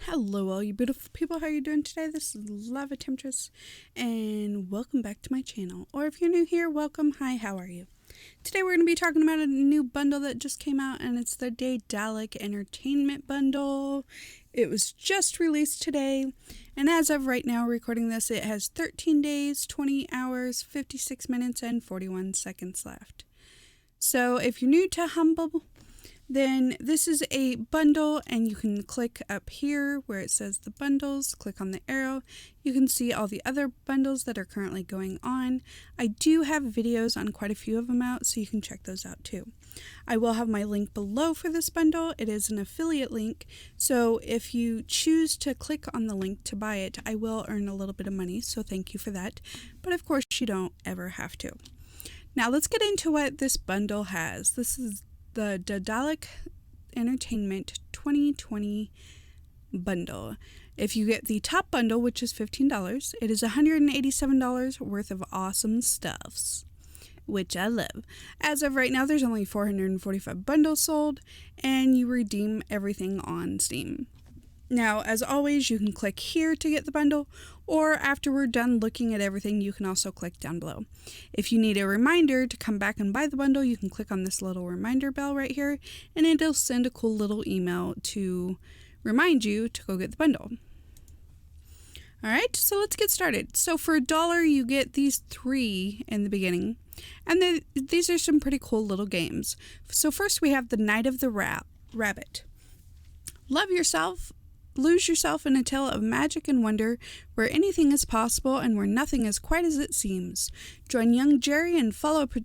Hello all you beautiful people, how are you doing today? This is Lava Temptress and welcome back to my channel. Or if you're new here, welcome. Hi, how are you? Today we're going to be talking about a new bundle that just came out, and it's the Daedalic Entertainment Bundle. It was just released today, and as of right now recording this, it has 13 days, 20 hours, 56 minutes, and 41 seconds left. So if you're new to Humble, then this is a bundle, and you can click up here where it says the bundles, click on the arrow. You can see all the other bundles that are currently going on. I do have videos on quite a few of them out, so you can check those out too. I will have my link below for this bundle. It is an affiliate link, so if you choose to click on the link to buy it, I will earn a little bit of money, so thank you for that. But of course, you don't ever have to. Now let's get into what this bundle has. This is the Daedalic Entertainment 2020 bundle. If you get the top bundle, which is $15, it is $187 worth of awesome stuffs, which I love. As of right now, there's only 445 bundles sold, and you redeem everything on Steam. Now, as always, you can click here to get the bundle, or after we're done looking at everything, you can also click down below. If you need a reminder to come back and buy the bundle, you can click on this little reminder bell right here, and it'll send a cool little email to remind you to go get the bundle. Alright, so let's get started. So for $1, you get these 3 in the beginning, and these are some pretty cool little games. So first we have the Night of the Rabbit. Lose yourself in a tale of magic and wonder where anything is possible and where nothing is quite as it seems. Join young Jerry and follow a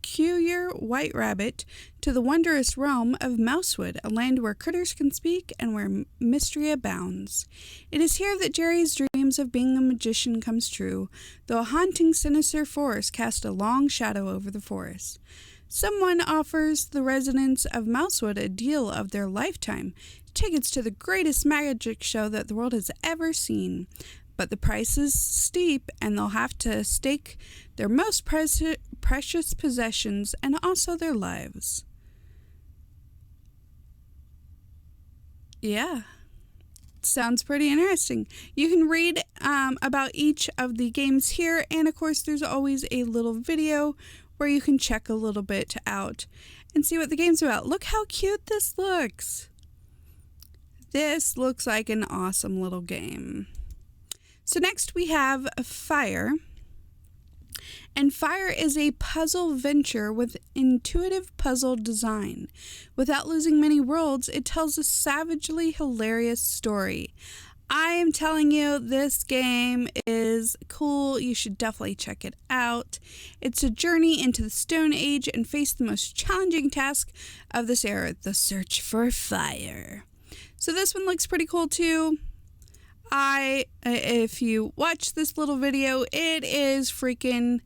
peculiar white rabbit to the wondrous realm of Mousewood, a land where critters can speak and where mystery abounds. It is here that Jerry's dreams of being a magician comes true, though a haunting, sinister forest casts a long shadow over the forest. Someone offers the residents of Mousewood a deal of their lifetime, tickets to the greatest magic show that the world has ever seen. But the price is steep, and they'll have to stake their most precious possessions and also their lives. Yeah, sounds pretty interesting. You can read about each of the games here, and of course there's always a little video where you can check a little bit out and see what the game's about. Look how cute this looks. This looks like an awesome little game. So next we have Fire. And Fire is a puzzle venture with intuitive puzzle design. Without losing many worlds, it tells a savagely hilarious story. I am telling you, this game is cool. You should definitely check it out. It's a journey into the Stone Age and face the most challenging task of this era, the search for fire. So this one looks pretty cool too. If you watch this little video, it is freaking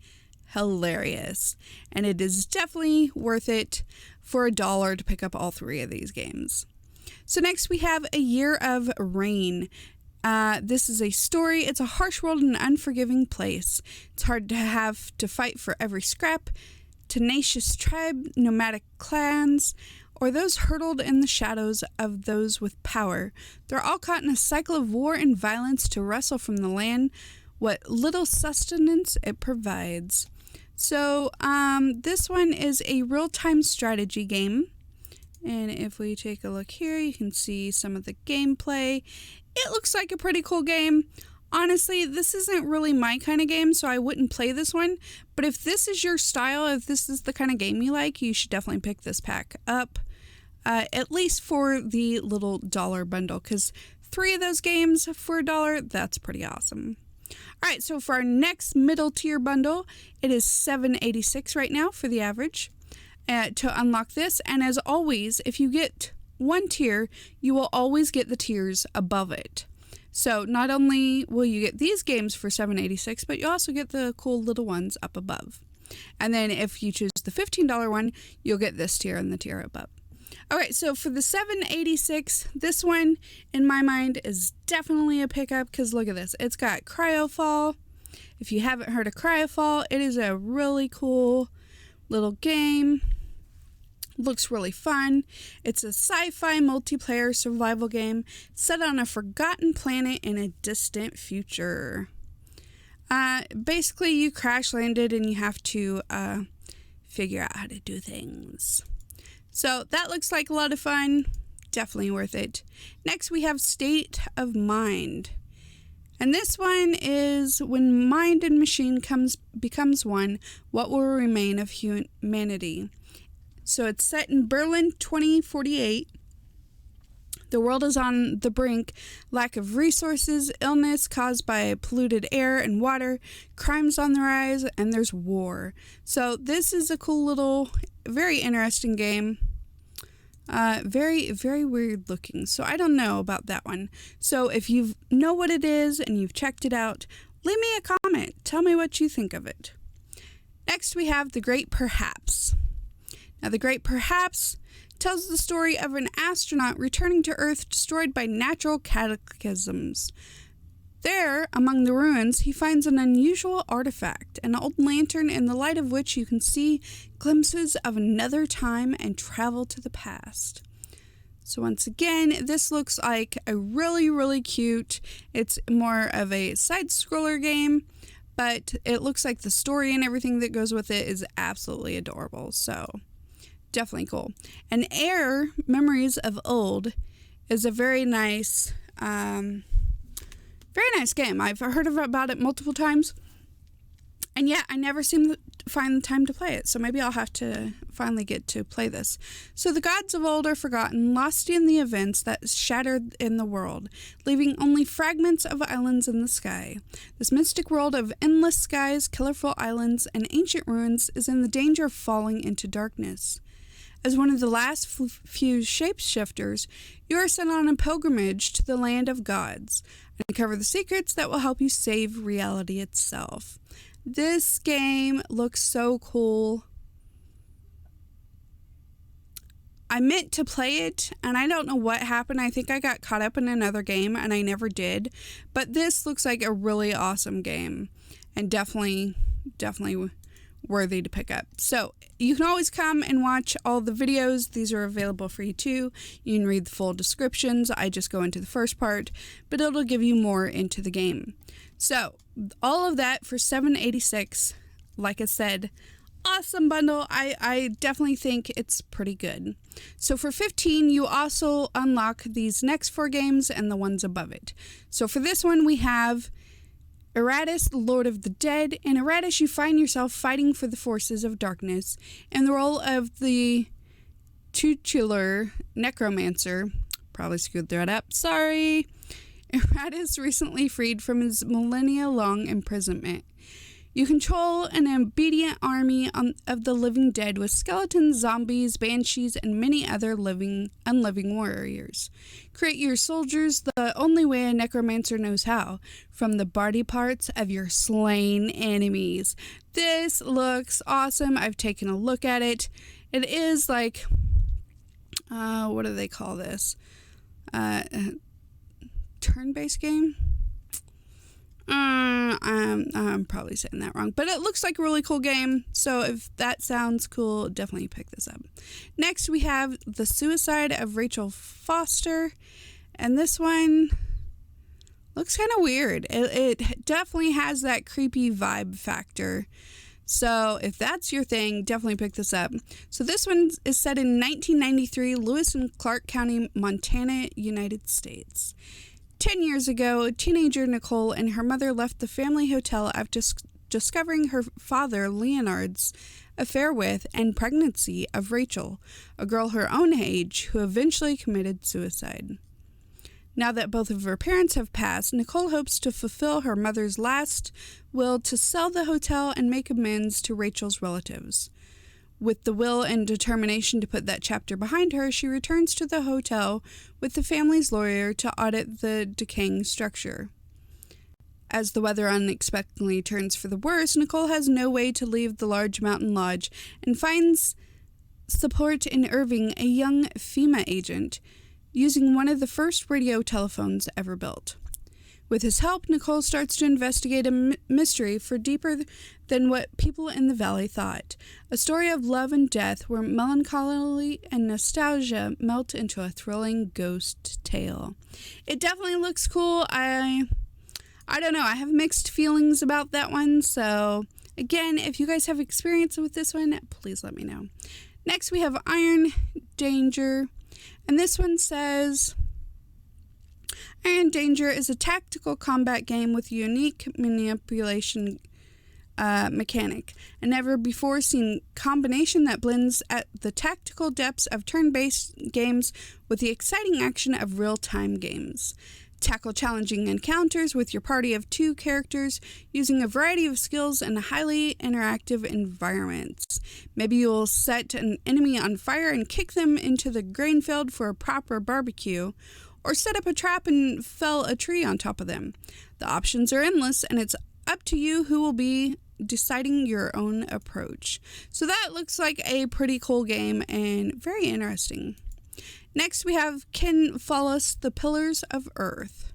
hilarious. And it is definitely worth it for $1 to pick up all 3 of these games. So next we have A Year of Rain. This is a story. It's a harsh world and an unforgiving place. It's hard to have to fight for every scrap. Tenacious tribe, nomadic clans, or those hurtled in the shadows of those with power. They're all caught in a cycle of war and violence to wrestle from the land what little sustenance it provides. So this one is a real-time strategy game. And if we take a look here, you can see some of the gameplay. It looks like a pretty cool game. Honestly, this isn't really my kind of game, so I wouldn't play this one. But if this is your style, if this is the kind of game you like, you should definitely pick this pack up. At least for the little $1 bundle, because 3 of those games for $1, that's pretty awesome. Alright, so for our next middle tier bundle, it is $7.86 right now for the average. To unlock this, and as always, if you get one tier, you will always get the tiers above it. So not only will you get these games for $7.86, but you also get the cool little ones up above. And then if you choose the $15 one, you'll get this tier and the tier above. Alright, so for the $7.86, this one, in my mind, is definitely a pickup, because look at this. It's got Cryofall. If you haven't heard of Cryofall, it is a really cool little game. Looks really fun. It's a sci-fi multiplayer survival game set on a forgotten planet in a distant future. Basically, you crash landed and you have to figure out how to do things. So that looks like a lot of fun. Definitely worth it. Next, we have State of Mind. And this one is when mind and machine becomes one, what will remain of humanity? So it's set in Berlin 2048. The world is on the brink. Lack of resources, illness caused by polluted air and water, crimes on the rise, and there's war. So this is a cool little, very interesting game. Very, very weird looking. So I don't know about that one. So if you know what it is and you've checked it out, leave me a comment. Tell me what you think of it. Next, we have The Great Perhaps. Now, The Great Perhaps tells the story of an astronaut returning to Earth destroyed by natural cataclysms. There, among the ruins, he finds an unusual artifact, an old lantern in the light of which you can see glimpses of another time and travel to the past. So once again, this looks like a really, really cute, it's more of a side-scroller game, but it looks like the story and everything that goes with it is absolutely adorable, so definitely cool. And Air, Memories of Old, is a very nice game. I've heard about it multiple times, and yet I never seem to find the time to play it, so maybe I'll have to finally get to play this. So the gods of old are forgotten, lost in the events that shattered in the world, leaving only fragments of islands in the sky. This mystic world of endless skies, colorful islands, and ancient ruins is in the danger of falling into darkness. As one of the last few shapeshifters, you are sent on a pilgrimage to the land of gods, uncover the secrets that will help you save reality itself. This game looks so cool. I meant to play it, and I don't know what happened. I think I got caught up in another game, and I never did. But this looks like a really awesome game, and definitely worthy to pick up. So you can always come and watch all the videos. These are available for you too. You can read the full descriptions. I just go into the first part, but it'll give you more into the game. So all of that for $7.86. Like I said, awesome bundle. I definitely think it's pretty good. So for $15, you also unlock these next 4 games and the ones above it. So for this one, we have Iratus, Lord of the Dead. In Iratus, you find yourself fighting for the forces of darkness in the role of the tutelar necromancer. Probably screwed that up. Sorry. Iratus recently freed from his millennia-long imprisonment. You control an obedient army of the living dead with skeletons, zombies, banshees, and many other unliving warriors. Create your soldiers the only way a necromancer knows how, from the body parts of your slain enemies. This looks awesome. I've taken a look at it. It is like, what do they call this? Turn-based game? I'm probably saying that wrong, but it looks like a really cool game, so if that sounds cool, definitely pick this up. Next, we have The Suicide of Rachel Foster, and this one looks kind of weird. It definitely has that creepy vibe factor, so if that's your thing, definitely pick this up. So this one is set in 1993, Lewis and Clark County, Montana, United States. 10 years ago, teenager Nicole and her mother left the family hotel after discovering her father, Leonard's, affair with and pregnancy of Rachel, a girl her own age, who eventually committed suicide. Now that both of her parents have passed, Nicole hopes to fulfill her mother's last will to sell the hotel and make amends to Rachel's relatives. With the will and determination to put that chapter behind her, she returns to the hotel with the family's lawyer to audit the decaying structure. As the weather unexpectedly turns for the worse, Nicole has no way to leave the large mountain lodge and finds support in Irving, a young FEMA agent, using one of the first radio telephones ever built. With his help, Nicole starts to investigate a mystery for deeper than what people in the valley thought. A story of love and death where melancholy and nostalgia melt into a thrilling ghost tale. It definitely looks cool. I don't know. I have mixed feelings about that one. So, again, if you guys have experience with this one, please let me know. Next, we have Iron Danger. And this one says, Iron Danger is a tactical combat game with a unique manipulation mechanic. A never-before-seen combination that blends at the tactical depths of turn-based games with the exciting action of real-time games. Tackle challenging encounters with your party of 2 characters using a variety of skills in highly interactive environments. Maybe you'll set an enemy on fire and kick them into the grain field for a proper barbecue, or set up a trap and fell a tree on top of them. The options are endless, and it's up to you who will be deciding your own approach. So that looks like a pretty cool game and very interesting. Next, we have Ken Follett's The Pillars of Earth.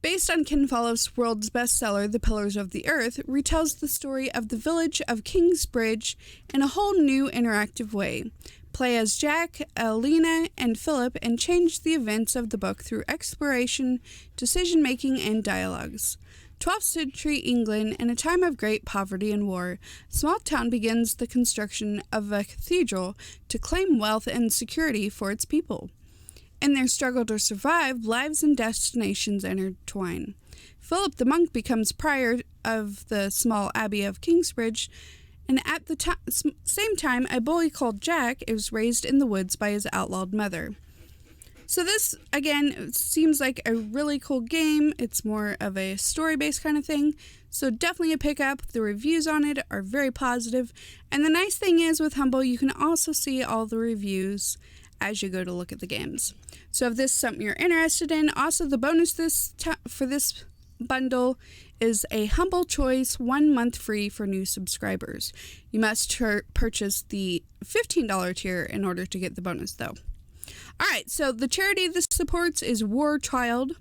Based on Ken Follett's world's bestseller, The Pillars of the Earth, retells the story of the village of Kingsbridge in a whole new interactive way. Play as Jack, Alina, and Philip and change the events of the book through exploration, decision-making, and dialogues. 12th century England, in a time of great poverty and war, a small town begins the construction of a cathedral to claim wealth and security for its people. In their struggle to survive, lives and destinations intertwine. Philip the monk becomes prior of the small abbey of Kingsbridge, and at the same time, a boy called Jack is raised in the woods by his outlawed mother. So this, again, seems like a really cool game. It's more of a story-based kind of thing, so definitely a pickup. The reviews on it are very positive, and the nice thing is with Humble, you can also see all the reviews as you go to look at the games. So if this is something you're interested in, also the bonus for this bundle is a Humble Choice 1 month free for new subscribers. You must purchase the $15 tier in order to get the bonus, though. Alright, so the charity this supports is War Child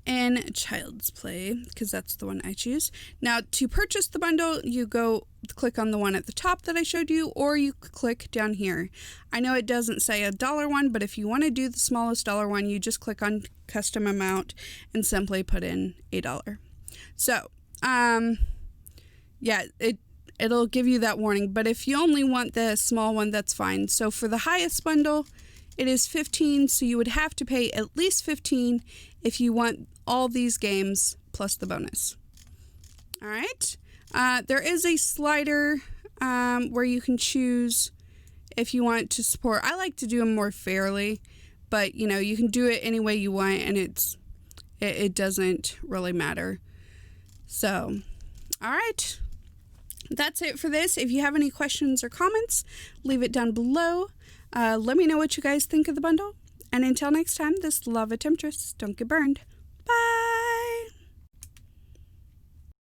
and Child's Play, because that's the one I choose. Now, to purchase the bundle, you go click on the one at the top that I showed you, or you click down here. I know it doesn't say a dollar one, but if you want to do the smallest dollar one, you just click on custom amount and simply put in $1. So, yeah, it'll give you that warning, but if you only want the small one, that's fine. So for the highest bundle, it is $15, so you would have to pay at least $15 if you want all these games plus the bonus. All right. There is a slider where you can choose if you want to support. I like to do them more fairly, but you know, you can do it any way you want, and it doesn't really matter. So, all right. That's it for this. If you have any questions or comments, leave it down below. Let me know what you guys think of the bundle. And until next time, this is Lava Temptress. Don't get burned.